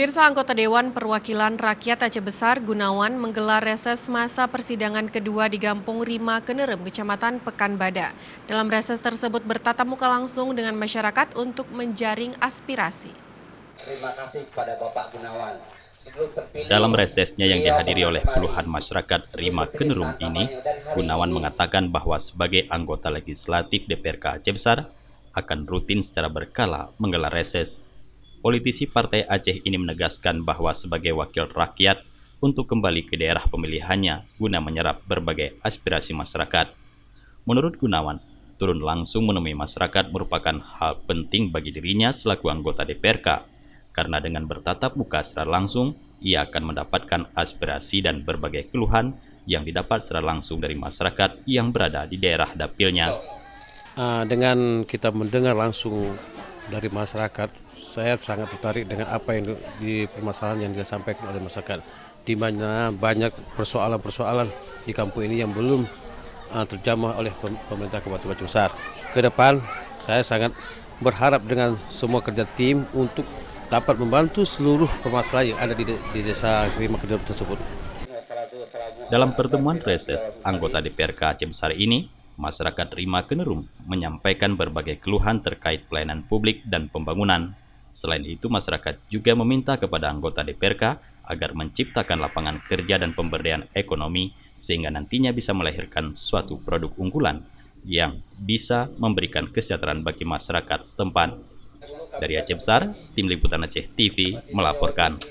Pemirsa, anggota Dewan Perwakilan Rakyat Aceh Besar Gunawan menggelar reses masa persidangan kedua di Gampung Rima Kenerem, Kecamatan Pekanbadak. Dalam reses tersebut bertatap muka langsung dengan masyarakat untuk menjaring aspirasi. Terima kasih kepada Bapak Gunawan. Dalam resesnya yang dihadiri oleh puluhan masyarakat Rima Kenerum ini, Gunawan mengatakan bahwa sebagai anggota legislatif DPRK Aceh Besar akan rutin secara berkala menggelar reses. Politisi Partai Aceh ini menegaskan bahwa sebagai wakil rakyat untuk kembali ke daerah pemilihannya guna menyerap berbagai aspirasi masyarakat. Menurut Gunawan, turun langsung menemui masyarakat merupakan hal penting bagi dirinya selaku anggota DPRK, karena dengan bertatap muka secara langsung, ia akan mendapatkan aspirasi dan berbagai keluhan yang didapat secara langsung dari masyarakat yang berada di daerah dapilnya. Dengan kita mendengar langsung dari masyarakat, saya sangat tertarik dengan apa yang di permasalahan yang disampaikan oleh masyarakat, di mana banyak persoalan-persoalan di kampung ini yang belum terjamah oleh pemerintah Kabupaten Aceh Besar. Ke depan, saya sangat berharap dengan semua kerja tim untuk dapat membantu seluruh permasalahan yang ada di desa Rima Kenerem tersebut. Dalam pertemuan reses anggota DPRK Aceh Besar ini, masyarakat Rima Kenerum menyampaikan berbagai keluhan terkait pelayanan publik dan pembangunan. Selain itu, masyarakat juga meminta kepada anggota DPRK agar menciptakan lapangan kerja dan pemberdayaan ekonomi sehingga nantinya bisa melahirkan suatu produk unggulan yang bisa memberikan kesejahteraan bagi masyarakat setempat. Dari Aceh Besar, Tim Liputan Aceh TV melaporkan.